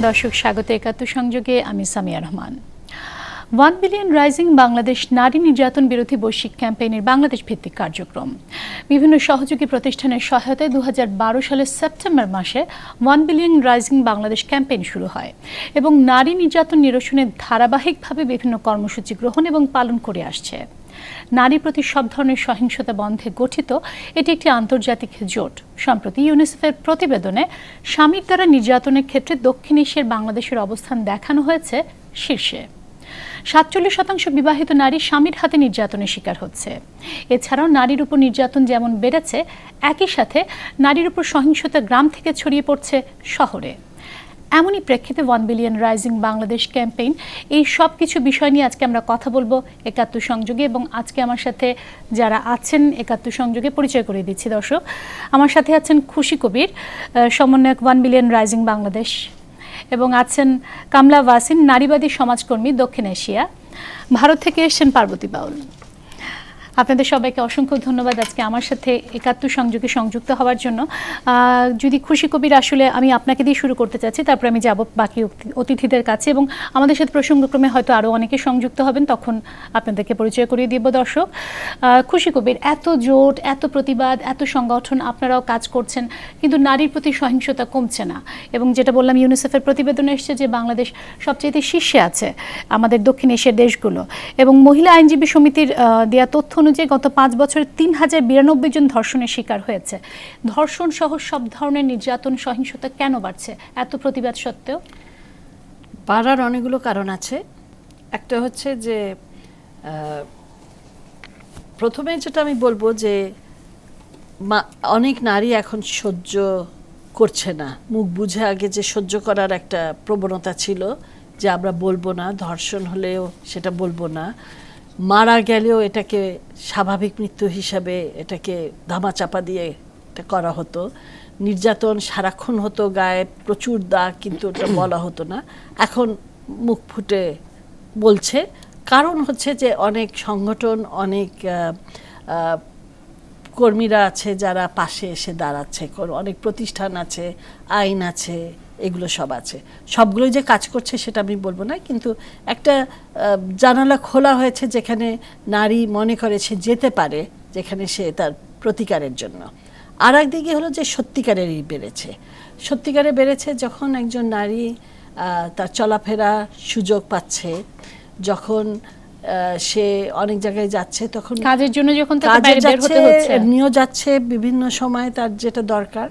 দর্শক, স্বাগত একাত্তর সংযোগে। আমি সামিয়া রহমান। 1 বিলিয়ন রাইজিং বাংলাদেশ নারী নির্যাতন বিরোধী বৈশ্বিক ক্যাম্পেইনের বাংলাদেশ ভিত্তিক কার্যক্রম বিভিন্ন সহযোগী প্রতিষ্ঠানের সহায়তায় 2012 সালের সেপ্টেম্বর মাসে 1 বিলিয়ন রাইজিং বাংলাদেশ ক্যাম্পেইন শুরু হয় এবং নারী নির্যাতন নিরসনের ধারাবাহিকভাবে বিভিন্ন কর্মসূচি গ্রহণ এবং পালন করে আসছে। নারীর প্রতি সব ধরনের সহিংসতা বন্ধে গঠিত এটি একটি আন্তর্জাতিক জোট। সম্প্রতি ইউনিসেফের প্রতিবেদনে স্বামীর দ্বারা নির্যাতনের ক্ষেত্রে দক্ষিণ এশিয়ার বাংলাদেশের অবস্থান দেখানো হয়েছে শীর্ষে। 47% বিবাহিত নারী স্বামীর হাতে নির্যাতনের শিকার হচ্ছে। এছাড়াও নারীর উপর নির্যাতন যেমন বেড়েছে, একই সাথে নারীর উপর সহিংসতা গ্রাম থেকে ছড়িয়ে পড়ছে শহরে। এমনই প্রেক্ষিতে 1 বিলিয়ন রাইজিং বাংলাদেশ ক্যাম্পেইন, এই সব কিছু বিষয় নিয়ে আজকে আমরা কথা বলবো একাত্তর সংযোগে। এবং আজকে আমার সাথে যারা আছেন একাত্তর সংযোগে পরিচয় করে দিচ্ছি দর্শক। আমার সাথে আছেন খুশি কবির, সমন্বয়ক 1 বিলিয়ন রাইজিং বাংলাদেশ, এবং আছেন কামলা ওয়াসিন, নারীবাদী সমাজকর্মী, দক্ষিণ এশিয়া। ভারত থেকে এসেছেন পার্বতী বাউল। আপনাদের সবাইকে অসংখ্য ধন্যবাদ আজকে আমার সাথে একাত্তর সংযোগে সংযুক্ত হওয়ার জন্য। যদি খুশি কবির, আসলে আমি আপনাকে দিয়ে শুরু করতে চাচ্ছি, তারপর আমি যাব বাকি অতিথিদের কাছে এবং আমাদের সাথে প্রসঙ্গক্রমে হয়তো আরও অনেকে সংযুক্ত হবেন, তখন আপনাদেরকে পরিচয় করিয়ে দিব দর্শক। খুশি কবির, এত জোট, এত প্রতিবাদ, এত সংগঠন, আপনারাও কাজ করছেন, কিন্তু নারীর প্রতি সহিংসতা কমছে না। এবং যেটা বললাম, ইউনিসেফের প্রতিবেদনে এসেছে যে বাংলাদেশ সবচেয়ে শীর্ষে আছে আমাদের দক্ষিণ এশিয়ার দেশগুলো। এবং মহিলা আইনজীবী সমিতির দেয়া তথ্য অনুযায়ী গত 5 বছরে 3092 জন ধর্ষণের শিকার হয়েছে। ধর্ষণ সহ সব ধরনের নির্যাতন, সহিংসতা কেন বাড়ছে এত প্রতিবাদ সত্ত্বেও? বাড়ার অনেকগুলো কারণ আছে। একটা হচ্ছে যে প্রথমে যেটা আমি বলবো যে অনেক নারী এখন সহ্য করছে না। মুখ বুঝে আগে যে সহ্য করার একটা প্রবণতা ছিল, যে আমরা বলবো না, ধর্ষণ হলেও সেটা বলবো না, মারা গেলেও এটাকে স্বাভাবিক মৃত্যু হিসাবে এটাকে ধামাচাপা দিয়ে এটা করা হতো। নির্যাতন সারাক্ষণ হতো, গায়ে প্রচুর দাগ, কিন্তু ওটা বলা হতো না। এখন মুখ ফুটে বলছে। কারণ হচ্ছে যে অনেক সংগঠন, অনেক কর্মীরা আছে যারা পাশে এসে দাঁড়াচ্ছে, অনেক প্রতিষ্ঠান আছে, আইন আছে, এগুলো সব আছে। সবগুলোই যে কাজ করছে সেটা আমি বলবো না, কিন্তু একটা জানালা খোলা হয়েছে যেখানে নারী মনে করে সে যেতে পারে, যেখানে সে তার প্রতিকারের জন্য। আর একদিকে হলো যে সত্যিকারেরই বেড়েছে। সত্যিকারে বেড়েছে যখন একজন নারী তার চলাফেরা সুযোগ পাচ্ছে, যখন সে অনেক জায়গায় যাচ্ছে, তখন কাজের জন্য যখন এমনিও যাচ্ছে বিভিন্ন সময় তার যেটা দরকার।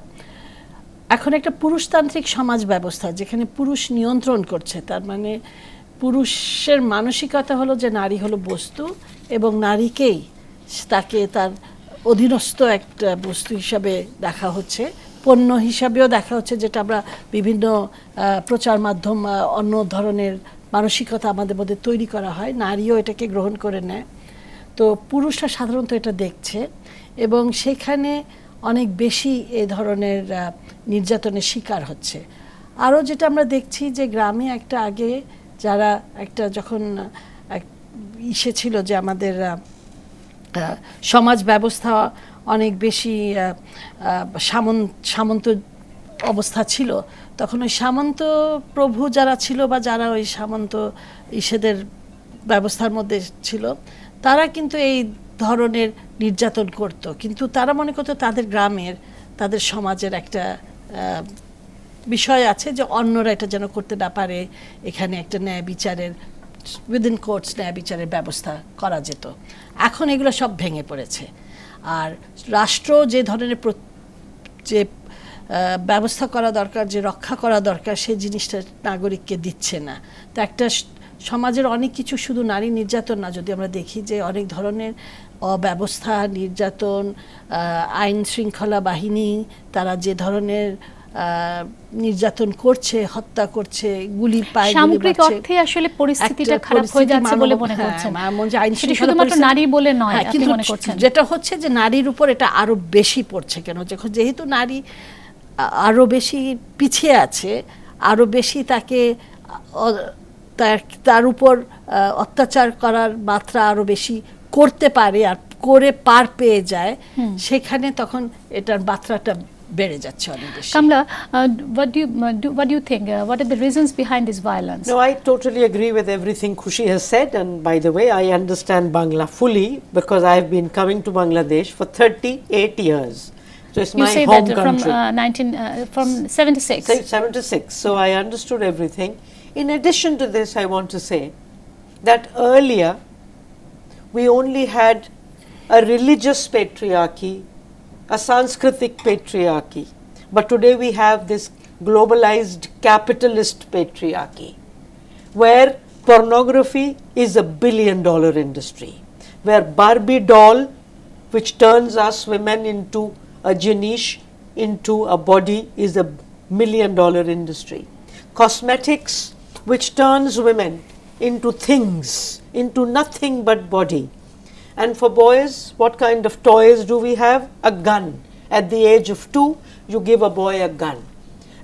এখন একটা পুরুষতান্ত্রিক সমাজ ব্যবস্থা যেখানে পুরুষ নিয়ন্ত্রণ করছে, তার মানে পুরুষের মানসিকতা হলো যে নারী হলো বস্তু এবং নারীকেই তাকে তার অধীনস্থ একটা বস্তু হিসাবে দেখা হচ্ছে, পণ্য হিসাবেও দেখা হচ্ছে, যেটা আমরা বিভিন্ন প্রচার মাধ্যম, অন্য ধরনের মানসিকতা আমাদের মধ্যে তৈরি করা হয়, নারীও এটাকে গ্রহণ করে নেয়। তো পুরুষরা সাধারণত এটা দেখছে এবং সেখানে অনেক বেশি এ ধরনের নির্যাতনের শিকার হচ্ছে। আরও যেটা আমরা দেখছি যে গ্রামে একটা আগে যারা একটা যখন ইসে ছিল যে আমাদের সমাজ ব্যবস্থা অনেক বেশি সামন্ত অবস্থা ছিল, তখন ওই সামন্ত প্রভু যারা ছিল বা যারা ওই সামন্ত ইসেদের ব্যবস্থার মধ্যে ছিল, তারা কিন্তু এই ধরনের নির্যাতন করত, কিন্তু তারা মনে করতো তাদের গ্রামের, তাদের সমাজের একটা বিষয় আছে যে অন্যরা এটা যেন করতে না পারে, এখানে একটা ন্যায় বিচারের উইদিন কোর্টস ন্যায় বিচারের ব্যবস্থা করা যেত। এখন এগুলো সব ভেঙে পড়েছে। আর রাষ্ট্র যে ধরনের যে ব্যবস্থা করা দরকার, যে রক্ষা করা দরকার, সেই জিনিসটা নাগরিককে দিচ্ছে না। তো একটা সমাজের অনেক কিছু, শুধু নারী নির্যাতন না, যদি আমরা দেখি যে অনেক ধরনের অব্যবস্থা, নির্যাতন, আইন শৃঙ্খলা বাহিনী তারা যে ধরনের নির্যাতন করছে, হত্যা করছে, গুলি পায়, সামগ্রিক অর্থে আসলে পরিস্থিতিটা খারাপ হয়ে যাচ্ছে বলে মনে করছেন? সেটা শুধুমাত্র নারী বলে নয়, আপনি মনে করছেন? যেটা হচ্ছে যে নারীর উপর এটা আরো বেশি পড়ছে। কেন? যেহেতু নারী আরো বেশি পিছিয়ে আছে, আরো বেশি তাকে তার উপর অত্যাচার করার মাত্রা আরো বেশি করতে পারে আর করে পার পেয়ে যায়, সেখানে তখন এটার মাত্রাটা বেড়ে যাচ্ছে অনেক বেশি। Kamla, what do you think? What are the reasons behind this violence? No, I totally agree with everything Khushi has said, and by the way, I understand Bangla fully because I have been coming to Bangladesh for 38 years. So it's You my say home that country. from 76. 76. So I understood everything. In addition to this, I want to say that earlier we only had a religious patriarchy, a Sanskritic patriarchy, but today we have this globalized capitalist patriarchy where pornography is a billion-dollar industry, where Barbie doll, which turns us women into a geniche, into a body, is a $1 million industry. Cosmetics, which turns women into things, into nothing but body. And for boys, what kind of toys do we have? A gun. At the age of 2, you give a boy a gun.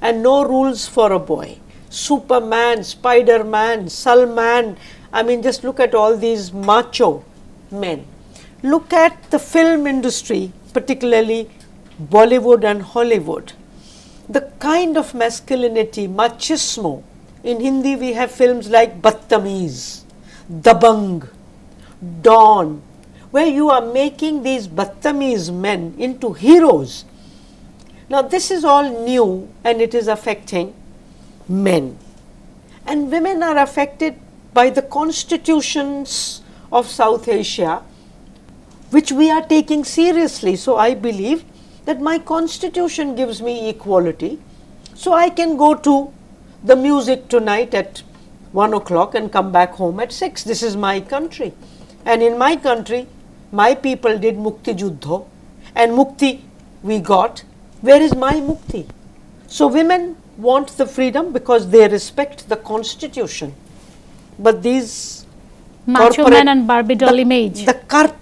And no rules for a boy. Superman, Spider-Man, Salman. I mean, just look at all these macho men. Look at the film industry, particularly Bollywood and Hollywood. The kind of masculinity, machismo. In Hindi, we have films like Battamiz, Dabang, Dawn, where you are making these Battamiz men into heroes. Now, this is all new and it is affecting men. And women are affected by the constitutions of South Asia, which we are taking seriously. So, I believe that my constitution gives me equality. So, I can go to the music tonight at 1 o'clock and come back home at 6. This is my country. And in my country, my people did Mukti Juddho, and Mukti we got. Where is my Mukti? So women want the freedom because they respect the constitution. But these Macho man and Barbie doll image. The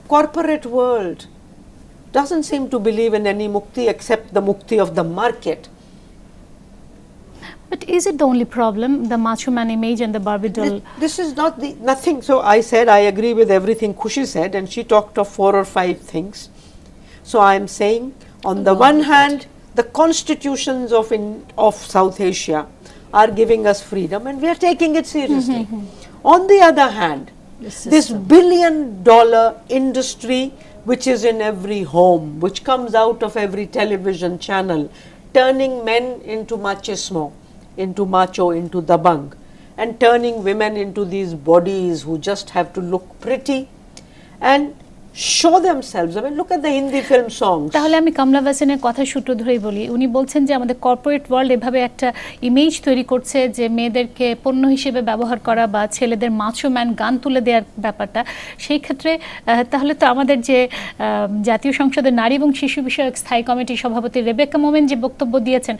corporate world doesn't seem to believe in any Mukti except the Mukti of the market. But is it the only problem, the macho man image and the Barbie doll? This is not the nothing. So I said I agree with everything Khushi said, and she talked of 4 or 5 things. So I am saying, on the one hand, the constitutions of South Asia are giving us freedom, and we are taking it seriously. On the other hand, this $1 billion industry, which is in every home, which comes out of every television channel, turning men into machismo, into macho, into dabang, and turning women into these bodies who just have to look pretty and show themselves. I mean, look at the Hindi film songs. তাহলে আমি কমলা ভাসিনের কথা সূত্র ধরেই বলি, উনি বলছেন যে আমাদের কর্পোরেট ওয়ার্ল্ড এভাবে একটা ইমেজ তৈরি করছে যে মেয়েদেরকে পণ্য হিসেবে ব্যবহার করা বা ছেলেদের মাচো ম্যান গান তুলে দেওয়ার ব্যাপারটা, সেই ক্ষেত্রে তাহলে তো আমাদের যে জাতীয় সংসদের নারী এবং শিশু বিষয়ক স্থায়ী কমিটির সভাপতি রেবেকা মোমেন যে বক্তব্য দিয়েছেন,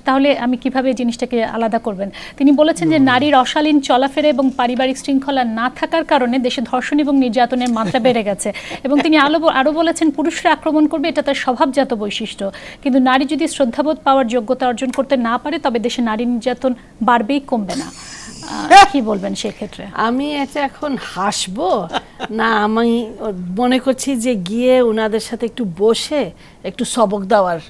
তাহলে আমি কিভাবে এই জিনিসটাকে আলাদা করবেন? তিনি বলেছেন যে নারীর অশালীন চলাফেরা এবং পারিবারিক শৃঙ্খলা না থাকার কারণে দেশে ধর্ষণ এবং নির্যাতনের মাত্রা বেড়ে গেছে। এবং তিনি আরো বলেছেন পুরুষরা আক্রমণ করবে, এটা তার স্বভাবজাত বৈশিষ্ট্য, কিন্তু নারী যদি শ্রদ্ধাবোধ পাওয়ার যোগ্যতা অর্জন করতে না পারে তবে দেশে নারী নির্যাতন বাড়বেই, কমবে না। কি বলবেন সেক্ষেত্রে? আমি এটা এখন হাসবো না, আমি মনে করছি যে গিয়ে ওনাদের সাথে একটু বসে একটু সবক দেওয়ার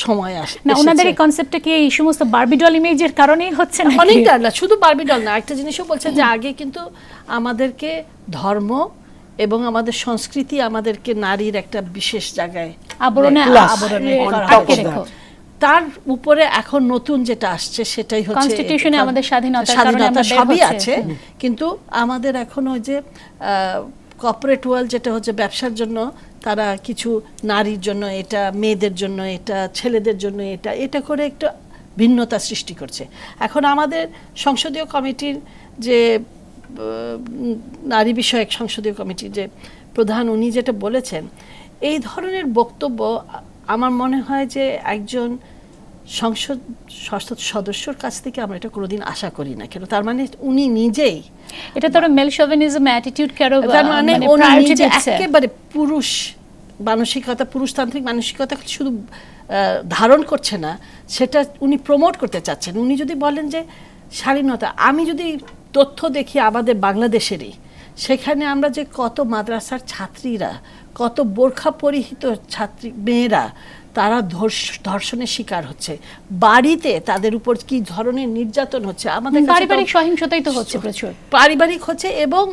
সময় আসে না। ওনাদের এই কনসেপ্টটা কি এই সমস্ত বারবি ডল ইমেজের কারণেই হচ্ছে না? অনেকটা না, শুধু বারবি ডল না, একটা জিনিসও বলছেন যে আগে কিন্তু আমাদেরকে ধর্ম এবং আমাদের সংস্কৃতি আমাদেরকে নারীর একটা বিশেষ জায়গায় আবরণে আটকে রেখো। তার উপরে এখন নতুন যেটা আসছে সেটাই হচ্ছে কনস্টিটিউশনে আমাদের স্বাধীনতা সবই আছে, কিন্তু আমাদের এখন ওই যে কর্পোরেট ওয়ার্ল্ড যেটা হচ্ছে ব্যবসার জন্য তারা কিছু নারীর জন্য এটা, মেয়েদের জন্য এটা, ছেলেদের জন্য এটা, এটা করে একটু ভিন্নতা সৃষ্টি করছে। এখন আমাদের সংসদীয় কমিটির যে নারী বিষয়ক সংসদীয় কমিটির যে প্রধান, উনি যেটা বলেছেন, এই ধরনের বক্তব্য আমার মনে হয় যে একজন সংসদ সদস্যর কাছ থেকে আমরা এটা কোনোদিন আশা করি না। কেন? তার মানে উনি নিজেই, এটা তো মেল শোভিনিজম অ্যাটিটিউড কারো, তার মানে উনি নিজে একেবারে পুরুষ মানসিকতা, পুরুষতান্ত্রিক মানসিকতা শুধু ধারণ করছে না, সেটা উনি প্রমোট করতে চাচ্ছেন। উনি যদি বলেন যে স্বাধীনতা, আমি যদি তথ্য দেখি আমাদের বাংলাদেশেরই, সেখানে আমরা যে কত মাদ্রাসার ছাত্রীরা, কত বোরখা পরিহিত ছাত্রী মেয়েরা তারা ধর্ষণের শিকার হচ্ছে, বাড়িতে তাদের উপর কি ধরনের নির্যাতন হচ্ছে, আমাদের পারিবারিক সহিংসতাই তো হচ্ছে প্রচুর, পারিবারিক হচ্ছে। এবং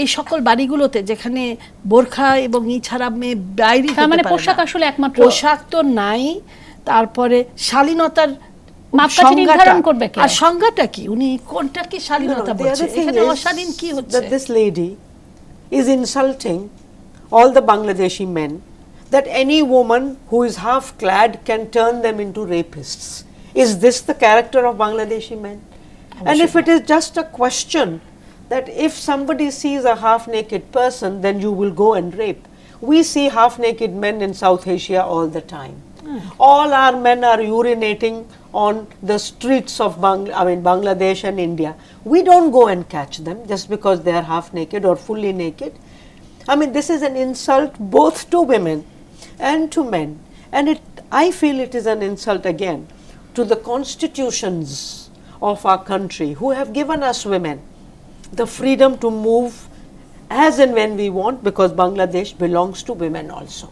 এই সকল বাড়িগুলোতে যেখানে বোরখা এবং ছাড়া মেয়ে বাইরে হতে পারে না, পোশাক আসলে একমাত্র, পোশাক তো নাই, তারপরে শালীনতার মাপকাঠি নির্ধারণ করবে কে, আর সংজ্ঞাটা কি, উনি কোনটা কি শালীনতা বলছে, এখানে অশালীন কি হচ্ছে? That this lady is insulting all the Bangladeshi men, that any woman who is half clad can turn them into rapists. Is this the character of Bangladeshi men? And if it is just a question that if somebody sees a half naked person, then you will go and rape. We see half naked men in South Asia all the time. All our men are urinating on the streets of Bangladesh and India. We don't go and catch them just because they are half naked or fully naked. I mean, this is an insult both to women and to men, and I feel it is an insult again to the constitutions of our country, who have given us women the freedom to move as and when we want, because Bangladesh belongs to women also,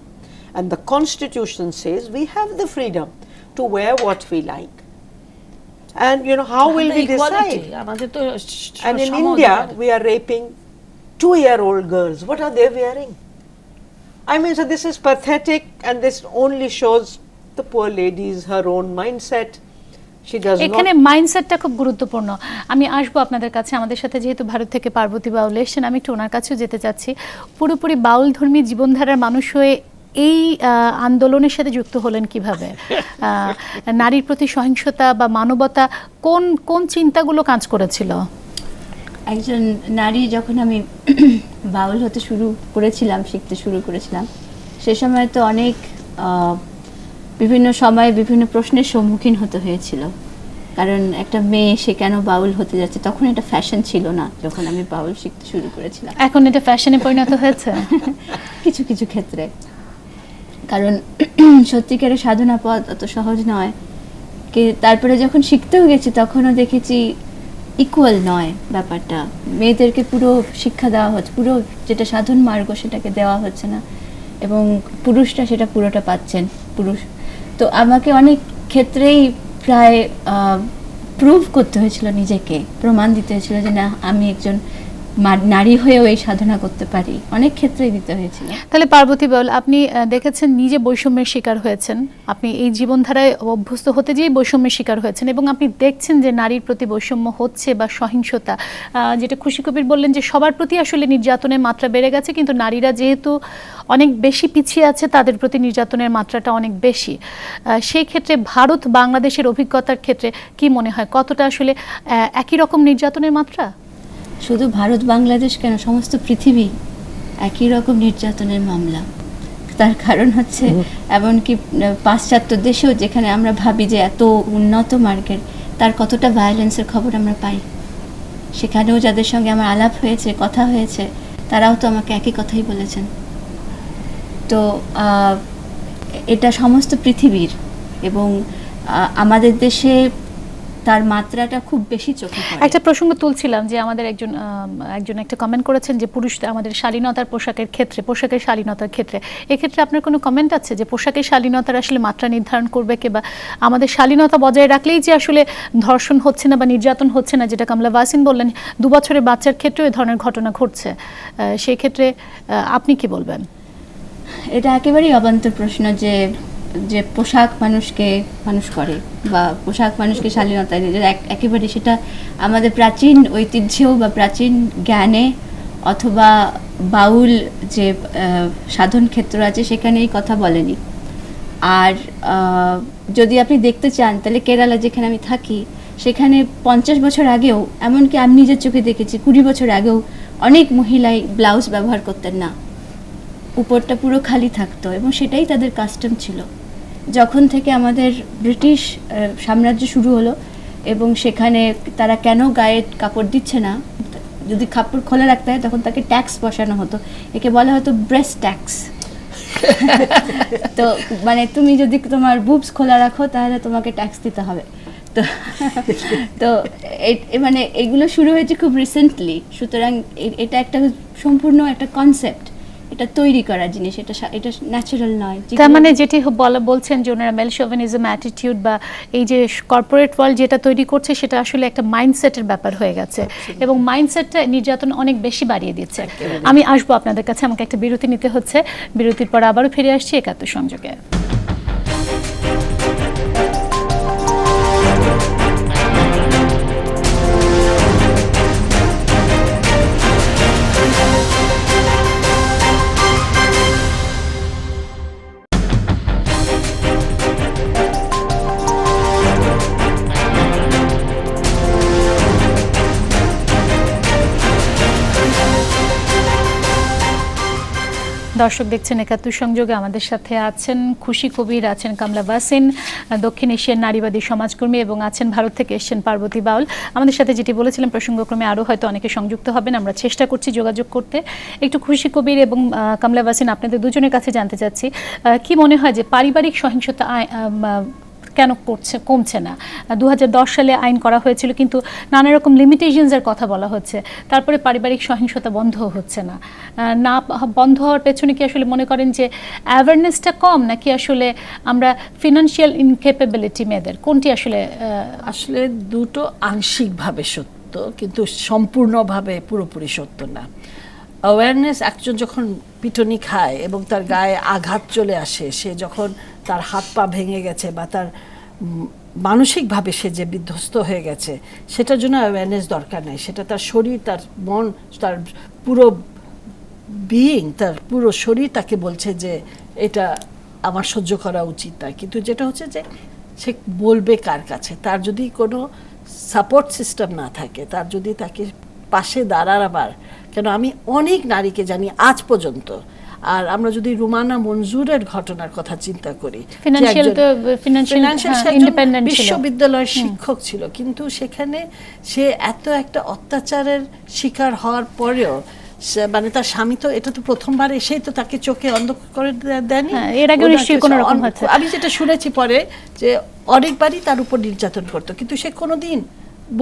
and the constitution says we have the freedom to wear what we like. And you know, how will we decide? And in India we are raping 2-year-old girls. What are they wearing? I mean, so this is pathetic, and this only shows the poor lady's her own mindset. She does not. এখানে মাইন্ডসেটটা খুব গুরুত্বপূর্ণ। আমি আসবো আপনাদের কাছে, আমাদের সাথে যেহেতু ভারত থেকে পার্বতী বাউল এসেছেন, আমি একটু ওনার কাছেও যেতে চাচ্ছি। পুরোপুরি বাউল ধর্মী জীবনধারার মানুষ হয়ে এই আন্দোলনের সাথে যুক্ত হলেন কিভাবে? নারীর প্রতি সহিংসতা বা মানবতা কোন কোন চিন্তাগুলো কাজ করেছিল? একজন নারী যখন আমি বাউল হতে শুরু করেছিলাম, শিখতে শুরু করেছিলাম, সে সময় তো অনেক বিভিন্ন সময়ে বিভিন্ন প্রশ্নের সম্মুখীন হতে হয়েছিল। কারণ একটা মেয়ে সে কেন বাউল হতে যাচ্ছে, তখন এটা ফ্যাশন ছিল না যখন আমি বাউল শিখতে শুরু করেছিলাম। এখন এটা ফ্যাশনে পরিণত হয়েছে কিছু কিছু ক্ষেত্রে। কারণ সত্যিকারের সাধনা পথ অত সহজ নয়। তারপরে যখন শিখতেও গেছি তখনও দেখেছি ইকুয়াল নয় ব্যাপারটা, মেয়েদেরকে পুরো শিক্ষা দেওয়া হচ্ছে, পুরো যেটা সাধন মার্গ সেটাকে দেওয়া হচ্ছে না, এবং পুরুষরা সেটা পুরোটা পাচ্ছেন। পুরুষ তো আমাকে অনেক ক্ষেত্রেই প্রায় প্রুভ করতে হয়েছিল, নিজেকে প্রমাণ দিতে হয়েছিল যে না, আমি একজন নারী হয়েও এই সাধনা করতে পারি, অনেক ক্ষেত্রেই দিতে হয়েছিল। তাহলে পার্বতী বাউল, আপনি দেখেছেন নিজে বৈষম্যের শিকার হয়েছেন, আপনি এই জীবনধারায় অভ্যস্ত হতে যেই বৈষম্যের শিকার হয়েছেন, এবং আপনি দেখছেন যে নারীর প্রতি বৈষম্য হচ্ছে বা সহিংসতা, যেটা খুশি কবির বললেন যে সবার প্রতি আসলে নির্যাতনের মাত্রা বেড়ে গেছে, কিন্তু নারীরা যেহেতু অনেক বেশি পিছিয়ে আছে তাদের প্রতি নির্যাতনের মাত্রাটা অনেক বেশি। সেই ক্ষেত্রে ভারত বাংলাদেশের অভিজ্ঞতার ক্ষেত্রে কি মনে হয়, কতটা আসলে একই রকম নির্যাতনের মাত্রা? শুধু ভারত বাংলাদেশ কেন, সমস্ত পৃথিবী একই রকম নির্যাতনের মামলা। তার কারণ হচ্ছে এমনকি পাশ্চাত্য দেশেও, যেখানে আমরা ভাবি যে এত উন্নত মার্গের, তার কতটা ভায়োলেন্সের খবর আমরা পাই। সেখানেও যাদের সঙ্গে আমার আলাপ হয়েছে, কথা হয়েছে, তারাও তো আমাকে একই কথাই বলেছেন। তো এটা সমস্ত পৃথিবীর, এবং আমাদের দেশে তার মাত্রাটা খুব বেশি চোখে পড়ে। একটা প্রসঙ্গ তুলছিলাম যে আমাদের একজন একটা কমেন্ট করেছেন যে পুরুষদের আমাদের শালীনতার পোশাকের ক্ষেত্রে, পোশাকের শালীনতার ক্ষেত্রে, এক্ষেত্রে আপনার কোনো কমেন্ট আছে যে পোশাকের শালীনতার আসলে মাত্রা নির্ধারণ করবে কে, বা আমাদের শালীনতা বজায় রাখলেই যে আসলে ধর্ষণ হচ্ছে না বা নির্যাতন হচ্ছে না, যেটা কামলা ওয়াসিন বললেন, 2 বছরের বাচ্চার ক্ষেত্রেও এ ধরনের ঘটনা ঘটছে, সেই ক্ষেত্রে আপনি কি বলবেন? এটা একেবারেই অবান্তর প্রশ্ন যে পোশাক মানুষকে মানুষ করে, বা পোশাক মানুষকে শালীনতায় নিয়ে যায়। একেবারে সেটা আমাদের প্রাচীন ঐতিহ্যেও বা প্রাচীন জ্ঞানে অথবা বাউল যে সাধন ক্ষেত্র আছে সেখানে এই কথা বলেনি। আর যদি আপনি দেখতে চান তাহলে কেরালা, যেখানে আমি থাকি, সেখানে 50 বছর আগেও, এমনকি আমি নিজের চোখে দেখেছি 20 বছর আগেও অনেক মহিলাই ব্লাউজ ব্যবহার করতেন না, উপরটা পুরো খালি থাকতো, এবং সেটাই তাদের কাস্টম ছিল। যখন থেকে আমাদের ব্রিটিশ সাম্রাজ্য শুরু হলো, এবং সেখানে তারা কেন গায়ে কাপড় দিচ্ছে না, যদি কাপড় খোলা রাখতে হয় তখন তাকে ট্যাক্স বসানো হতো, একে বলা হতো ব্রেস্ট ট্যাক্স। তো মানে তুমি যদি তোমার বুবস খোলা রাখো তাহলে তোমাকে ট্যাক্স দিতে হবে। তো তো মানে এগুলো শুরু হয়েছে খুব রিসেন্টলি, সুতরাং এটা একটা সম্পূর্ণ একটা কনসেপ্ট, এটা তৈরি করা জিনিস, এটা ন্যাচারাল নয়। তার মানে যেটি বলছেন যে ওনারা মেল শোভেনিজম অ্যাটিটিউড বা এই যে কর্পোরেট ওয়ার্ল্ড যেটা তৈরি করছে সেটা আসলে একটা মাইন্ডসেটের ব্যাপার হয়ে গেছে এবং মাইন্ডসেটটা নির্যাতন অনেক বেশি বাড়িয়ে দিচ্ছে। আমি আসবো আপনাদের কাছে, আমাকে একটা বিরতি নিতে হচ্ছে, বিরতির পর আবারও ফিরে আসছি একাত্তর সংযোগে। দর্শক দেখছেন একাত্তর সংযোগে, আমাদের সাথে আছেন খুশি কবির, আছেন কামলা ওয়াসিন, দক্ষিণ এশিয়ার নারীবাদী সমাজকর্মী, এবং আছেন ভারত থেকে এসেছেন পার্বতী বাউল। আমাদের সাথে যেটি বলেছিলাম প্রসঙ্গক্রমে আরও হয়তো অনেকে সংযুক্ত হবেন, আমরা চেষ্টা করছি যোগাযোগ করতে। একটু খুশি কবির এবং কামলা ওয়াসিন, আপনাদের দুজনের কাছে জানতে চাচ্ছি, কি মনে হয় যে পারিবারিক সহিংসতা কেন কমছে না? 2010 সালে আইন করা হয়েছিল, কিন্তু নানা রকম লিমিটেশনসের কথা বলা হচ্ছে, তারপরে পারিবারিক সহিংসতা বন্ধ হচ্ছে না। না বন্ধ হওয়ার পেছনে কি আসলে মনে করেন যে অ্যাওয়ারনেসটা কম, নাকি আসলে আমরা ফিনান্সিয়াল ইনক্যাপেবিলিটি মেয়েদের, কোনটি আসলে? আসলে দুটো আংশিকভাবে সত্য, কিন্তু সম্পূর্ণভাবে পুরোপুরি সত্য না। অ্যাওয়ারনেস, একজন যখন পিটুনি খায় এবং তার গায়ে আঘাত চলে আসে, সে যখন তার হাত পা ভেঙে গেছে বা তার মানসিকভাবে সে যে বিধ্বস্ত হয়ে গেছে, সেটার জন্য অ্যাওয়ারনেস দরকার নেই। সেটা তার শরীর, তার মন, তার পুরো বিইং, তার পুরো শরীর তাকে বলছে যে এটা আমার সহ্য করা উচিত না। কিন্তু যেটা হচ্ছে যে সে বলবে কার কাছে? তার যদি কোনো সাপোর্ট সিস্টেম না থাকে, তার যদি তাকে পাশে দাঁড়াবার, কেন আমি অনেক নারীকে জানি আজ পর্যন্ত, আর আমরা যদি রুমানা মঞ্জুরের ঘটনার কথা চিন্তা করি, বিশ্ববিদ্যালয়ের শিক্ষক ছিল, কিন্তু সেখানে সে এত একটা অত্যাচারের শিকার হওয়ার পরেও, মানে তার স্বামী তো এটা তো প্রথমবার এসেই তো তাকে চোখে অন্ধ করে দেয়নি, আমি যেটা শুনেছি পরে যে অনেকবারই তার উপর নির্যাতন করতো, কিন্তু সে কোনোদিন।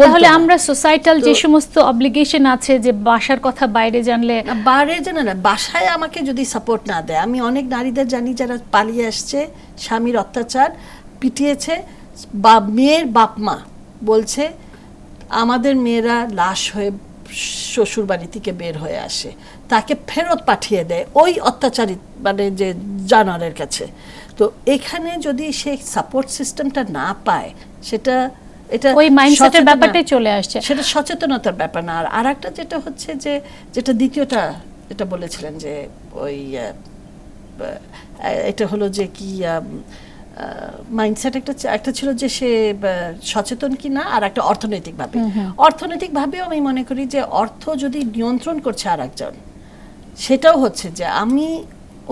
তাহলে আমরা সোসাইটাল যে সমস্ত অব্লিগেশন আছে, যে বাসার কথা বাইরে জানলে, বাইরে জানে না, বাসায় আমাকে যদি সাপোর্ট না দেয়, আমি অনেক নারীদের জানি যারা পালিয়ে আসছে, স্বামীর অত্যাচার, পিটিয়েছে, বা মেয়ের বাপ মা বলছে আমাদের মেয়েরা লাশ হয়ে শ্বশুর বাড়ি থেকে বের হয়ে আসে, তাকে ফেরত পাঠিয়ে দেয় ওই অত্যাচারী মানে যে জানোয়ারের কাছে। তো এখানে যদি সে সাপোর্ট সিস্টেমটা না পায়, সেটা এটা ওই মাইন্ডসেটের ব্যাপারটাই চলে আসছে, সেটা সচেতনতার ব্যাপার না। আর আরেকটা যেটা হচ্ছে যে, যেটা দ্বিতীয়টা যেটা বলেছিলেন যে ওই এটা হলো যে কি মাইন্ডসেট একটা ছিল যে সে সচেতন কি না, আর একটা অর্থনৈতিকভাবে। অর্থনৈতিকভাবেও আমি মনে করি যে অর্থ যদি নিয়ন্ত্রণ করছে আর একজন, সেটাও হচ্ছে যে আমি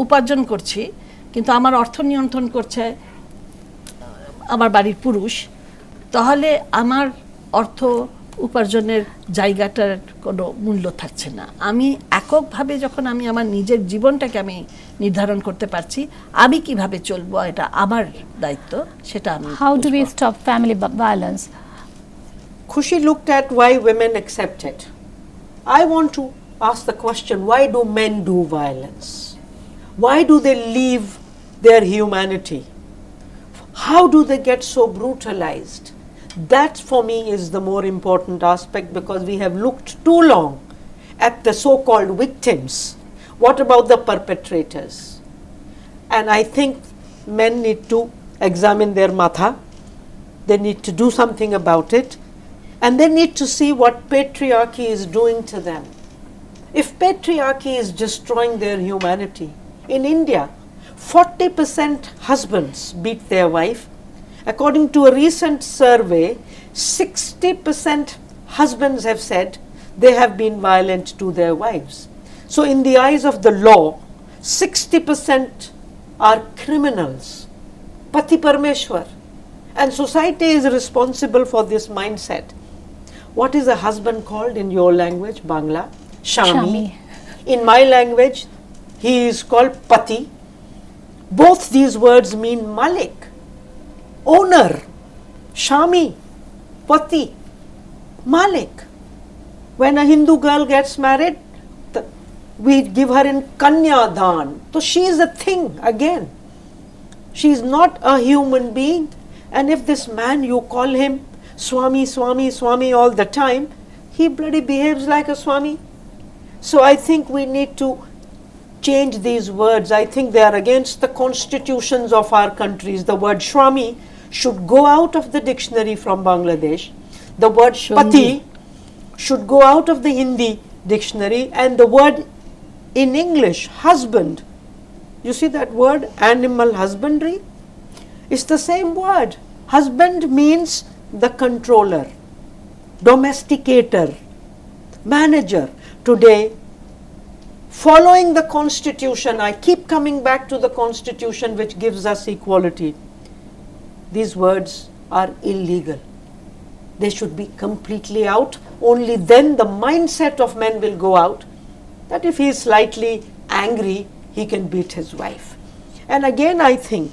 উপার্জন করছি কিন্তু আমার অর্থ নিয়ন্ত্রণ করছে আমার বাড়ির পুরুষ, তাহলে আমার অর্থ উপার্জনের জায়গাটার কোনো মূল্য থাকছে না। আমি এককভাবে যখন আমি আমার নিজের জীবনটাকে আমি নির্ধারণ করতে পারছি, আমি কিভাবে চলবো এটা আমার দায়িত্ব, সেটা আমি। How do we stop family violence? Khushi looked at why women accept it. I want to ask the question, why do men do violence? Why do they leave their humanity? How do they get so brutalized? That for me is the more important aspect, because we have looked too long at the so-called victims. What about the perpetrators? And I think men need to examine their matha, they need to do something about it, and they need to see what patriarchy is doing to them. If patriarchy is destroying their humanity, in India 40% husbands beat their wife. According to a recent survey, 60% husbands have said they have been violent to their wives. So in the eyes of the law, 60% are criminals, Pati Parmeshwar, and society is responsible for this mindset. What is a husband called in your language, Bangla? Shami. In my language, he is called Pati. Both these words mean Malik, owner. Shami Pati, Malik. When a Hindu girl gets married, we give her in Kanya Dhan. So she is a thing again. She is not a human being. And if this man, you call him Swami, Swami, Swami all the time, he bloody behaves like a Swami. So I think we need to change these words. I think they are against the constitutions of our countries. The word Swami should go out of the dictionary from Bangladesh. The word Pati should go out of the Hindi dictionary, and the word in English, husband, you see that word, animal husbandry? It's the same word. Husband means the controller, domesticator, manager. Today, following the constitution, I keep coming back to the constitution which gives us equality. These words are illegal. They should be completely out. Only then the mindset of men will go out, that if he is slightly angry, he can beat his wife. And again, I think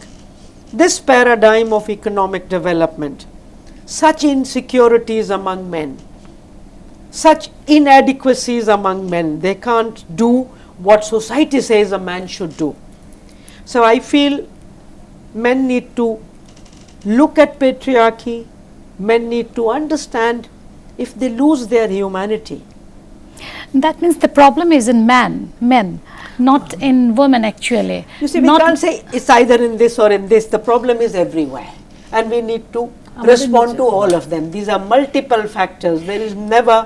this paradigm of economic development, such insecurities among men, such inadequacies among men, they can't do what society says a man should do. So I feel men need to look at patriarchy, men need to understand if they lose their humanity. That means the problem is in men, not in women actually. You see, we can't say it's either in this or in this. The problem is everywhere. And we need to respond to all of them. These are multiple factors. There is never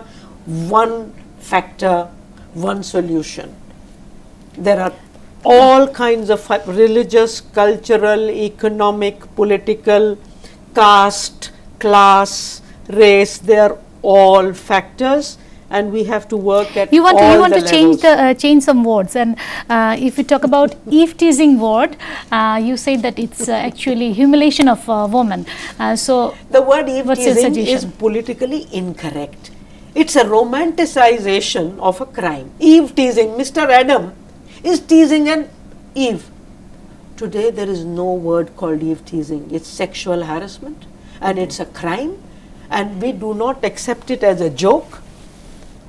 one factor, one solution. There are all kinds of religious, cultural, economic, political, caste, class, race. They are all factors, and we have to work at you want to levels. change some words, and if you talk about Eve teasing word, you say that it's actually humiliation of a woman. So the word Eve what's your teasing is suggestion? politically incorrect. It's a romanticization of a crime. Eve teasing, Mr. Adam is teasing an Eve. Today there is no word called Eve teasing. It's sexual harassment, and it's a crime, and we do not accept it as a joke.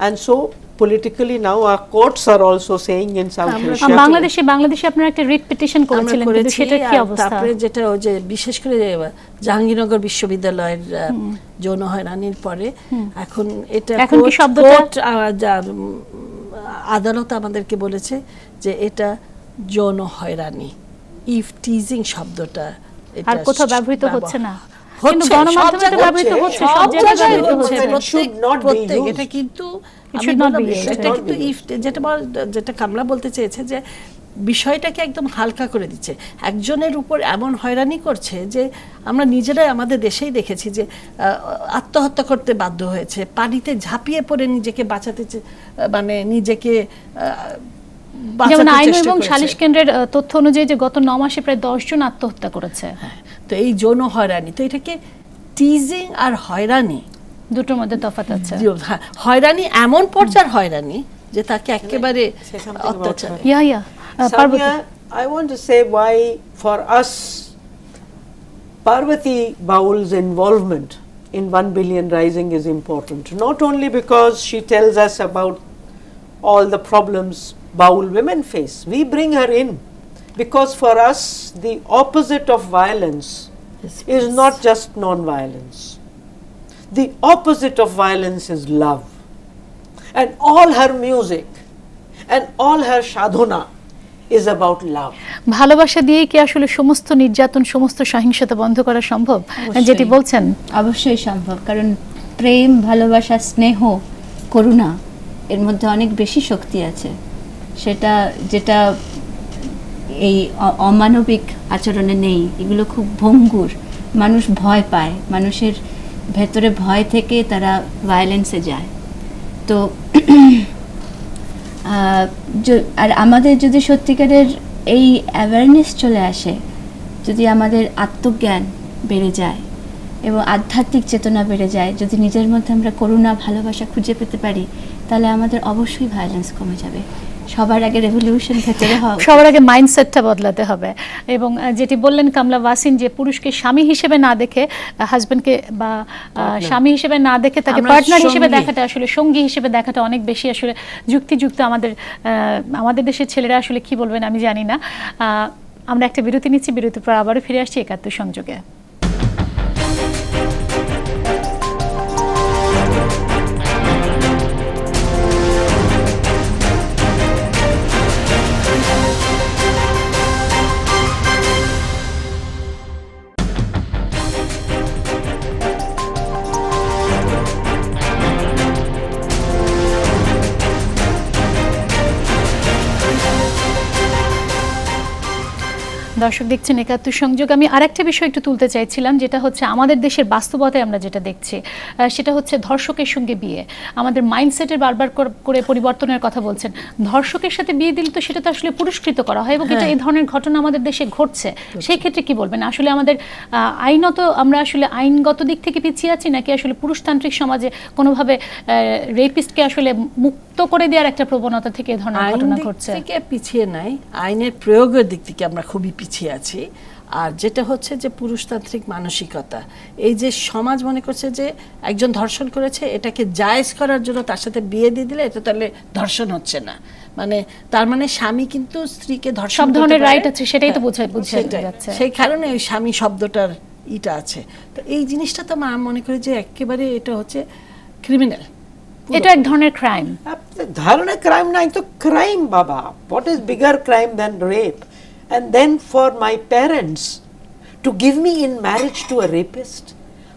And so politically now our courts are also saying in South Asia. বাংলাদেশে আপনারা একটা writ petition করেছিলেন, কিন্তু সেটা কি অবস্থা? তারপরে যেটা ওই যে বিশেষ করে জাহাঙ্গীরনগর বিশ্ববিদ্যালয়ের যৌন হয়রানির পরে এখন এটা কোর্ট আদালত আমাদেরকে বলেছে যে এটা যৌন হয়রানি। ইভ টিজিং শব্দটা আর কোথাও ব্যবহৃত হচ্ছে না, কিন্তু গণমাধ্যমে তো ব্যবহৃত হচ্ছে, সব জায়গায় ব্যবহৃত হচ্ছে। এটা কিন্তু যেটা কামলা বলতে চেয়েছে যে বিষয়টাকে একদম হালকা করে দিচ্ছে, একজনের উপর এমন হয়রানি করছে যে আমরা নিজেরাই আমাদের দেশেই দেখেছি যে আত্মহত্যা করতে বাধ্য হয়েছে, পানিতে ঝাঁপিয়ে পড়ে নিজেকে বাঁচাতে, মানে নিজেকে যেমন আইন এবং সালিশ কেন্দ্রের তথ্য অনুযায়ী যে গত 9 মাসে প্রায় 10 জন আত্মহত্যা করেছে। তো এই যৌন হয়রানি, তো এটাকে টিজিং আর হয়রানি দুটোর মধ্যে তফাৎ আছে। হয়রানি এমন পর্যায়ের হয়রানি যে তাকে একেবারে অত্যাচার। Samia, I want to say why for us Parvati Baul's involvement in 1 Billion Rising is important. Not only because she tells us about all the problems Baul women face. We bring her in because for us the opposite of violence is not just non-violence. The opposite of violence is love. And all her music and all her sadhana is about love. ভালোবাসা দিয়ে কি আসলে সমস্ত নির্যাতন, সমস্ত সহিংসতা বন্ধ করা সম্ভব? যেটি বলছেন অবশ্যই সম্ভব, কারণ প্রেম, ভালোবাসা, স্নেহ, করুণা এর মধ্যে অনেক বেশি শক্তি আছে, সেটা যেটা এই অমানবিক আচরণে নেই। এগুলো খুব ভঙ্গুর, মানুষ ভয় পায়, মানুষের ভেতরে ভয় থেকে তারা ভায়োলেন্সে যায়। তো আর আমাদের যদি সত্যিকারের এই অ্যাওয়ারনেস চলে আসে, যদি আমাদের আত্মজ্ঞান বেড়ে যায় এবং আধ্যাত্মিক চেতনা বেড়ে যায়, যদি নিজের মধ্যে আমরা করুণা, ভালোবাসা খুঁজে পেতে পারি, তাহলে আমাদের অবশ্যই ভায়োলেন্স কমে যাবে। সবার আগে রেভলিউশন ভেতরে হওয়া উচিত। সবার আগে মাইন্ডসেটটা বদলাতে হবে। এবং যেটি বললেন কামলা ওয়াসিন, যে পুরুষকে স্বামী হিসেবে না দেখে, হাজবেন্ডকে বা স্বামী হিসেবে না দেখে তাকে আমরা পার্টনার হিসেবে সঙ্গী। দেখাটা, আসলে সঙ্গী হিসেবে দেখাটা অনেক বেশি আসলে যুক্তিযুক্ত। আমাদের দেশের ছেলেরা আসলে কি বলবেন আমি জানি না। আমরা একটা বিরতি নিচ্ছি, বিরতির পর আবারও ফিরে আসছি একাত্তর সংযোগে। দর্শক দেখছেন একাত্তর সংযোগ। আমি আরেকটা বিষয় একটু তুলতে চাইছিলাম, যেটা হচ্ছে আমাদের দেশের বাস্তবতায় আমরা যেটা দেখছি, সেটা হচ্ছে ধর্ষকের সঙ্গে বিয়ে। আমাদের মাইন্ডসেটের বারবার করে পরিবর্তনের কথা বলছেন। ধর্ষকের সাথে বিয়ে দিলে তো সেটা তো আসলে পুরস্কৃত করা হয়, এবং এটা এই ধরনের ঘটনা আমাদের দেশে ঘটছে। সেই ক্ষেত্রে কি বলবেন? আসলে আমাদের আমরা আসলে আইনগত দিক থেকে পিছিয়ে আছি, নাকি আসলে পুরুষতান্ত্রিক সমাজে কোনোভাবে রেপিস্টকে আসলে মুক্ত করে দেওয়ার একটা প্রবণতা থেকে এই ধরনের ঘটনা ঘটছে? আইন দিক থেকে পিছিয়ে নাই, আইনের প্রয়োগের দিক থেকে আমরা খুবই পিছিয়ে আছি। আর যেটা হচ্ছে যে পুরুষতান্ত্রিক মানসিকতা, এই যে সমাজ মনে করছে যে একজন ধর্ষণ করেছে, এটাকে জায়েজ করার জন্য তার সাথে বিয়ে দিয়ে দিলে এটা তাহলে ধর্ষণ হচ্ছে না, মানে তার মানে স্বামী কিন্তু স্ত্রীকে ধর্ষণ সব করতে ধরনের পারে। রাইট আছে, সেটাই তো হ্যাঁ, বুঝে সেটাই। যাচ্ছে। সেই কারণে ওই স্বামী শব্দটার ইটা আছে। তো এই জিনিসটা তো আমরা মনে করি যে একেবারে এটা হচ্ছে ক্রিমিনাল, এটা এক ধরনের ক্রাইম। ধারণা ক্রাইম নাই তো ক্রাইম বাবা, what is bigger crime than rape? And then for my parents to give me in marriage to a rapist,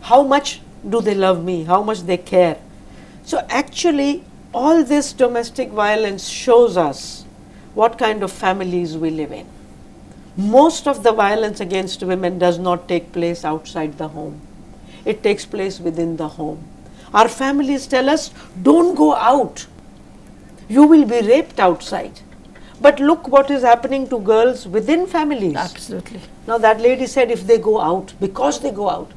how much do they love me, how much they care? So actually all this domestic violence shows us what kind of families we live in. Most of the violence against women does not take place outside the home, it takes place within the home. Our families tell us, don't go out, you will be raped outside. But look what is happening to girls within families. Absolutely. Now that lady said if they go out, because they go out,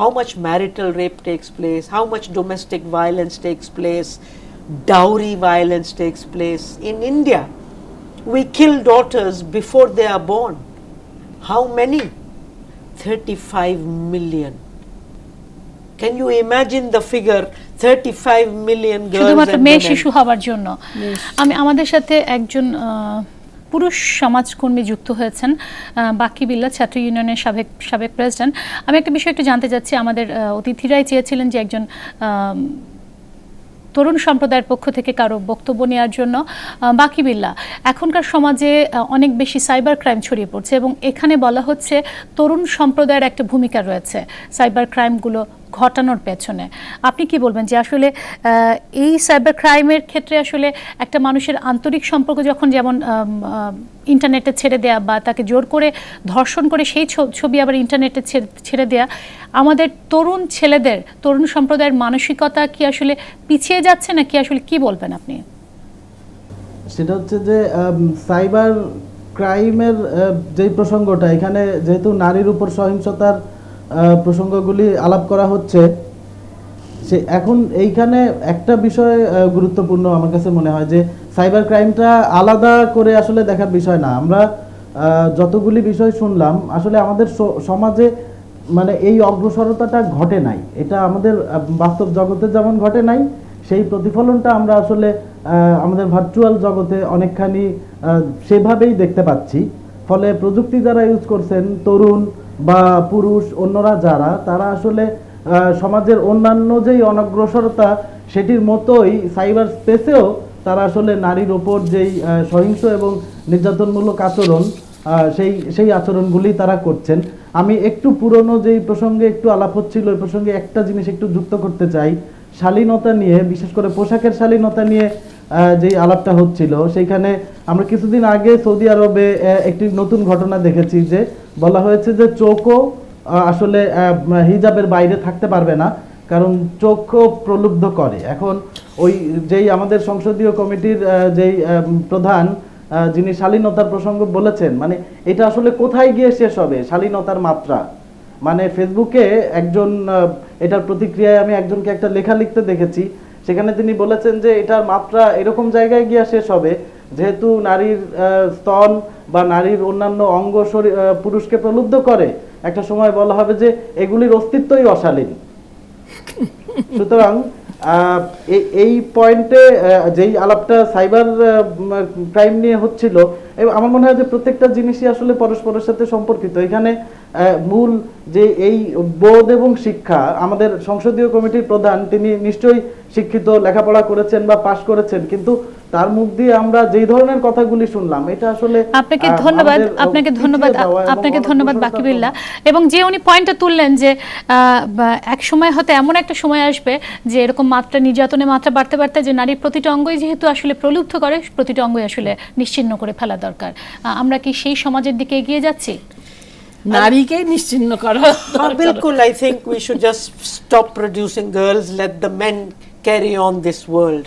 how much marital rape takes place, how much domestic violence takes place, dowry violence takes place. In India, we kill daughters before they are born. How many? 35 million. Can you imagine the figure? 35 million girls শুধুমাত্র and মেয়ে women. শিশু হওয়ার জন্য। আমাদের সাথে একজন পুরুষ সমাজকর্মী যুক্ত হয়েছেন, বাকি বিল্লাহ ছাত্র ইউনিয়নের সাবেক প্রেসিডেন্ট। আমি একটা বিষয় একটু জানতে চাচ্ছি, আমাদের অতিথিরাই চেয়েছিলেন যে একজন তরুণ সম্প্রদায়ের পক্ষ থেকে কারো বক্তব্য নেওয়ার জন্য। বাকি বিল্লাহ, এখনকার সমাজে অনেক বেশি সাইবার ক্রাইম ছড়িয়ে পড়ছে, এবং এখানে বলা হচ্ছে তরুণ সম্প্রদায়ের একটা ভূমিকা রয়েছে সাইবার ক্রাইমগুলো ঘটানোর পেছনে। আপনি কি বলবেন যে আসলে এই সাইবার ক্রাইমের ক্ষেত্রে আসলে একটা মানুষের আন্তরিক সম্পর্ক যখন, যেমন ইন্টারনেটে ছেড়ে দেয়া বা তাকে জোর করে ধর্ষণ করে সেই ছবি আবার ইন্টারনেটে ছেড়ে দেয়া, আমাদের তরুণ ছেলেদের, তরুণ সম্প্রদায়ের মানসিকতা কি আসলে পিছিয়ে যাচ্ছে, নাকি আসলে কি বলবেন আপনি? সেটা হচ্ছে যে সাইবার ক্রাইমের যে প্রসঙ্গটা, এখানে যেহেতু নারীর উপর সহিংসতার প্রসঙ্গগুলি আলাপ করা হচ্ছে, সে এখন এইখানে একটা বিষয় গুরুত্বপূর্ণ আমার কাছে মনে হয় যে সাইবার ক্রাইমটা আলাদা করে আসলে দেখার বিষয় না। আমরা যতগুলি বিষয় শুনলাম, আসলে আমাদের সমাজে মানে এই অগ্রসরতাটা ঘটে নাই, এটা আমাদের বাস্তব জগতে যেমন ঘটে নাই, সেই প্রতিফলনটা আমরা আসলে আমাদের ভার্চুয়াল জগতে অনেকখানি সেভাবেই দেখতে পাচ্ছি। ফলে প্রযুক্তি যারা ইউজ করছেন, তরুণ বা পুরুষ অন্যরা যারা, তারা আসলে সমাজের অন্যান্য যেই অনগ্রসরতা সেটির মতোই সাইবার স্পেসেও তারা আসলে নারীর ওপর যেই সহিংস এবং নির্যাতনমূলক আচরণ, সেই আচরণগুলি তারা করছেন। আমি একটু পুরনো যেই প্রসঙ্গে একটু আলাপ হচ্ছিল, ওই প্রসঙ্গে একটা জিনিস একটু যুক্ত করতে চাই। শালীনতা নিয়ে, বিশেষ করে পোশাকের শালীনতা নিয়ে যেই আলাপটা হচ্ছিল, সেইখানে আমরা কিছুদিন আগে সৌদি আরবে একটি নতুন ঘটনা দেখেছি যে বলা হয়েছে যে চোখও আসলে হিজাবের বাইরে থাকতে পারবে না, কারণ চোখও প্রলুব্ধ করে। এখন ওই যেই আমাদের সংসদীয় কমিটির যেই প্রধান, যিনি শালীনতার প্রসঙ্গ বলেছেন, মানে এটা আসলে কোথায় গিয়ে শেষ হবে শালীনতার মাত্রা? মানে ফেসবুকে একজন, এটার প্রতিক্রিয়ায় আমি একজনকে একটা লেখা লিখতে দেখেছি, সেখানে তিনি বলেছেন যে এটার মাত্রা এরকম জায়গায় গিয়ে শেষ হবে যেহেতু নারীর স্তন বা নারীর অন্যান্য অঙ্গ পুরুষকে প্রলুব্ধ করে, একটা সময় বলা হবে যে এগুলির অস্তিত্বই অশালীন। সুতরাং এই পয়েন্টে যেই আলাপটা সাইবার ক্রাইম নিয়ে হচ্ছিল, আমার মনে হয় যে প্রত্যেকটা জিনিসই আসলে পরস্পরের সাথে সম্পর্কিত। এখানে মূল যে এই বোধ এবং শিক্ষা, আমাদের সংসদীয় কমিটির প্রধান তিনি নিশ্চয়ই শিক্ষিত, লেখাপড়া করেছেন বা পাশ করেছেন, কিন্তু তার মুখ দিয়ে আমরা যেই ধরনের কথাগুলি শুনলাম এটা আসলে আপনাকে ধন্যবাদ বাকিবিল্লাহ। এবং যে উনি পয়েন্টটা তুললেন যে এক সময় হয়তো এমন একটা সময় আসবে যে এরকম নির্যাতনের মাত্রা বাড়তে বাড়তে যে নারীর প্রতিটা অঙ্গই যেহেতু আসলে প্রলুব্ধ করে, প্রতিটা অঙ্গই আসলে নিশ্চিহ্ন করে ফেলা দরকার। আমরা কি সেই সমাজের দিকে এগিয়ে যাচ্ছি? নারীকে নিশ্চিহ্ন করা বিলকুল। I think we should just stop producing girls, let the men carry on this world.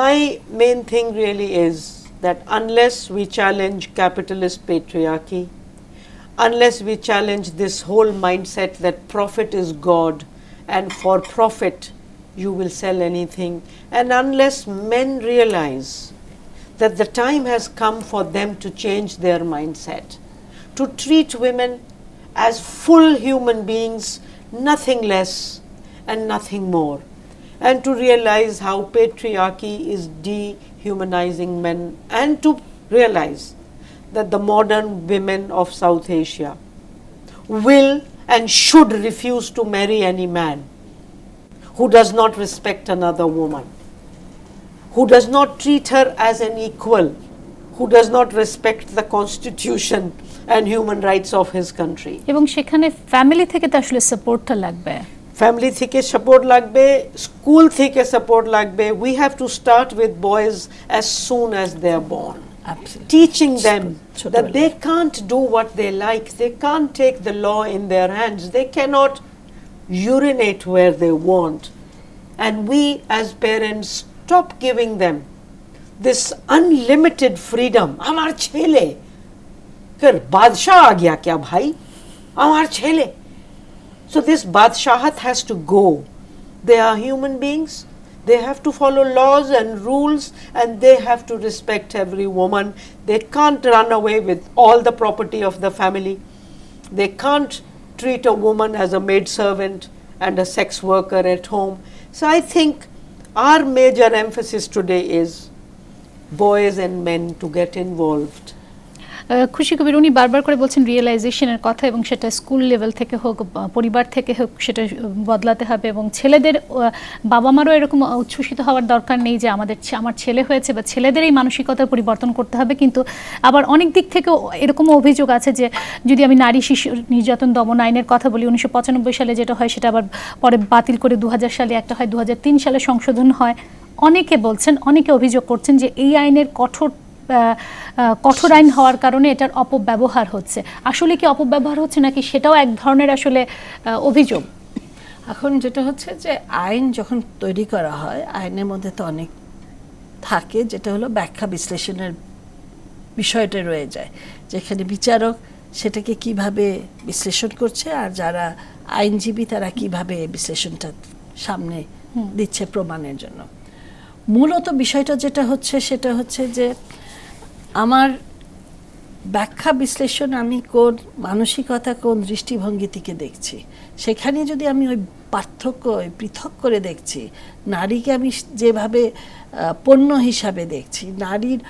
My main thing really is that unless we challenge capitalist patriarchy, unless we challenge this whole mindset that profit is God and for profit you will sell anything, and unless men realize that the time has come for them to change their mindset, to treat women as full human beings, nothing less and nothing more, and to realize how patriarchy is dehumanizing men, and to realize that the modern women of South Asia will and should refuse to marry any man who does not respect another woman, who does not treat her as an equal, who does not respect the constitution and human rights of his country. এবং সেখানে family থেকে তো আসলে সাপোর্টটা লাগবে, family থেকে support লাগবে, school থেকে সাপোর্ট লাগবে। We have to start with boys as soon as they are born. Absolutely. Teaching them that they can't do what they like, they can't take the law in their hands, they cannot urinate where they want. And we as parents stop giving them this unlimited freedom. আমার ছেলে कर बादशाह आ गया क्या भाई, আমার ছেলে। So this badshahat has to go. They are human beings, they have to follow laws and rules, and they have to respect every woman. They can't run away with all the property of the family. They can't treat a woman as a maidservant and a sex worker at home. So I think our major emphasis today is boys and men to get involved. খুশি কবির উনি বারবার করে বলছেন রিয়েলাইজেশনের কথা, এবং সেটা school level থেকে হোক, পরিবার থেকে হোক, সেটা বদলাতে হবে। এবং ছেলেদের বাবা মারও এরকম উচ্ছ্বসিত হওয়ার দরকার নেই যে আমার ছেলে হয়েছে, বা ছেলেদের এই মানসিকতা পরিবর্তন করতে হবে। কিন্তু আবার অনেক দিক থেকে এরকমও অভিযোগ আছে যে যদি আমি নারী শিশু নির্যাতন দমন আইনের কথা বলি, 1995 সালে যেটা হয় সেটা আবার পরে বাতিল করে 2000 সালে একটা হয়, 2003 সালে সংশোধন হয়। অনেকে অভিযোগ করছেন যে এই আইনের কঠোর আইন হওয়ার কারণে এটার অপব্যবহার হচ্ছে। আসলে কি অপব্যবহার হচ্ছে নাকি সেটাও এক ধরনের আসলে অভিযোগ? এখন যেটা হচ্ছে যে আইন যখন তৈরি করা হয়, আইনের মধ্যে তো অনেক থাকে, যেটা হলো ব্যাখ্যা বিশ্লেষণের বিষয়টা রয়ে যায়, যেখানে বিচারক সেটাকে কিভাবে বিশ্লেষণ করছে আর যারা আইনজীবী তারা কিভাবে বিশ্লেষণটা সামনে দিচ্ছে প্রমাণের জন্য। মূলত বিষয়টা যেটা হচ্ছে সেটা হচ্ছে যে আমার ব্যাখ্যা বিশ্লেষণ আমি কোন মানসিকতা, কোন দৃষ্টিভঙ্গি থেকে দেখছি, সেখানে যদি আমি ওই পার্থক্য পৃথক করে দেখছি, নারীকে আমি যেভাবে পণ্য হিসাবে দেখছি, নারীর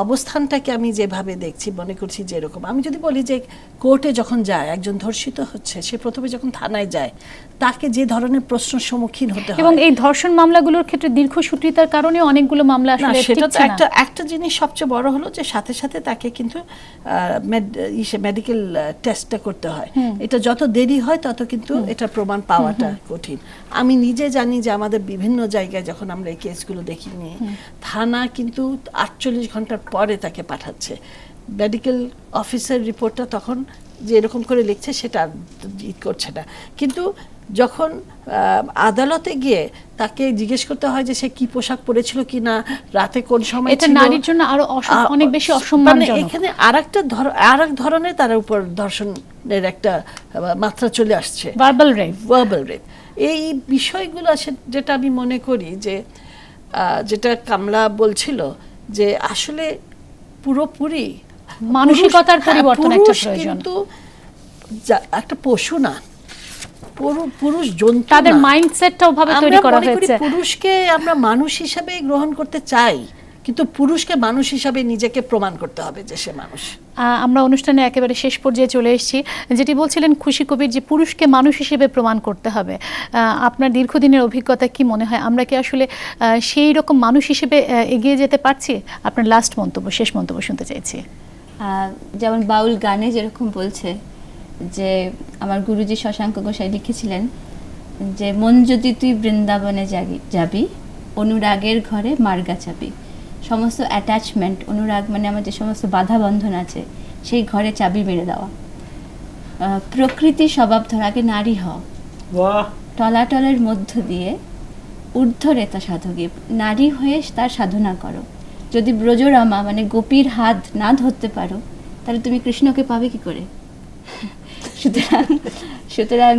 অবস্থানটাকে আমি যেভাবে দেখছি, মনে করছি যেরকম আমি যদি বলি যে কোর্টে যখন যায় একজন ধর্ষিত হচ্ছে, সে প্রথমে যখন থানায় যায় তাকে যে ধরনের প্রশ্নের সম্মুখীন হতে হয়, এবং এই ধর্ষণ মামলাগুলোর ক্ষেত্রে দীর্ঘসূত্রিতার কারণে অনেকগুলো মামলা আসলে সেটা তো একটা জিনিস সবচেয়ে বড় হলো যে সাথে সাথে তাকে কিন্তু মেডিকেল টেস্টটা করতে হয়। এটা যত দেরি হয় তত কিন্তু এটা প্রমাণ পাওয়াটা কঠিন। আমি নিজে জানি যে আমাদের বিভিন্ন জায়গায় যখন আমরা এই কেসগুলো দেখি নিয়ে, থানা কিন্তু 48 ঘন্টার পরে তাকে পাঠাচ্ছে। মেডিকেল অফিসার রিপোর্টটা তখন যে এরকম করে লিখছে সেটা করছে না, কিন্তু যখন আদালতে গিয়ে তাকে জিজ্ঞেস করতে হয় যে সে কি পোশাক পরেছিল কি না, রাতে কোন সময় ছিল, এটা নারীর জন্য আরো অনেক বেশি অসম্মানজনক। এখানে আরেক ধরনের তার উপর ধর্ষণের একটা মাত্রা চলে আসছে, ভার্বাল রেপ। এই বিষয়গুলো যেটা আমি মনে করি যে যেটা কামলা বলছিল যে আসলে পুরোপুরি মানসিকতার পরিবর্তন একটা পুরুষ প্রয়োজন। কিন্তু একটা পশু না, পুরুষ জন্তু তাদের না। মাইন্ডসেটটাও ভাবে তৈরি করা আমরা মনে করি হয়েছে। পুরুষকে আমরা মানুষ হিসাবে গ্রহণ করতে চাই, কিন্তু পুরুষকে মানুষ হিসাবে নিজেকে প্রমাণ করতে হবে যে সে মানুষ। আমরা অনুষ্ঠানে একেবারে শেষ পর্যায়ে চলে এসেছি। যেটি বলছিলেন খুশি কবির, যে পুরুষকে মানুষ হিসেবে প্রমাণ করতে হবে, আপনার দীর্ঘদিনের অভিজ্ঞতা কি মনে হয় আমরা কি আসলে সেই রকম মানুষ হিসেবে এগিয়ে যেতে পারছি? আপনার লাস্ট মন্তব্য, শেষ মন্তব্য শুনতে চাইছি। যেমন বাউল গানে যেরকম বলছে যে আমার গুরুজি শশাঙ্ক গোসাই লিখেছিলেন যে মন যদি তুই বৃন্দাবনে যাবি, অনুরাগের ঘরে মার্গা চাবি। সমস্ত অ্যাটাচমেন্ট, অনুরাগ মানে আমার যে সমস্ত বাধা বন্ধন আছে সেই ঘরে চাবি মেরে দেওয়া। প্রকৃতি স্বভাব ধর, আগে নারী হও, টলাটলের মধ্য দিয়ে ঊর্ধ্বরেতা সাধকে, নারী হয়ে তার সাধনা করো। যদি ব্রজরামা মানে গোপীর হাত না ধরতে পারো তাহলে তুমি কৃষ্ণকে পাবে কি করে? সুতরাং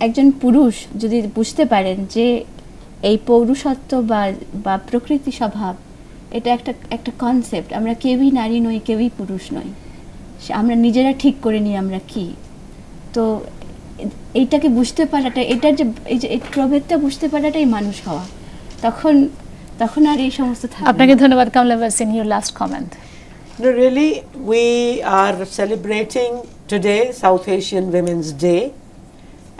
একজন পুরুষ যদি বুঝতে পারেন যে এই পৌরুষত্ব বা প্রকৃতি স্বভাব, এটা একটা কনসেপ্ট, আমরা কেউই নারী নই, কেউই পুরুষ নই, আমরা নিজেরা ঠিক করে নিই আমরা কি। তো এইটাকে বুঝতে পারাটা, এটার যে এই প্রভেদটা বুঝতে পারাটাই মানুষ হওয়া। তখন আর এই সমস্ত থাকবে না। আপনাকে ধন্যবাদ। কামলা ভার্সিন, your last comment. No, really, we are celebrating today South Asian Women's Day,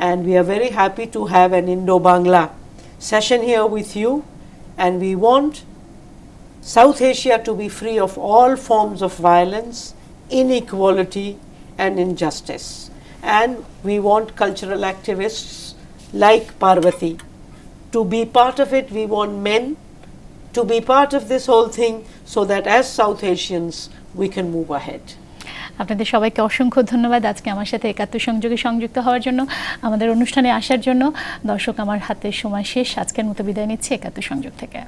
and we are very happy to have an Indo-Bangla session here with you, and we want South Asia to be free of all forms of violence, inequality and injustice. And we want cultural activists like Parvati to be part of it. We want men to be part of this whole thing so that as South Asians we can move ahead. আপনাদের সবাইকে অসংখ্য ধন্যবাদ আজকে আমার সাথে একাত্তর সংযোগে সংযুক্ত হওয়ার জন্য, আমাদের অনুষ্ঠানে আসার জন্য। দর্শক, আমার হাতে সময় শেষ, আজকের মতো বিদায় নিচ্ছি একাত্তর সংযোগ থেকে।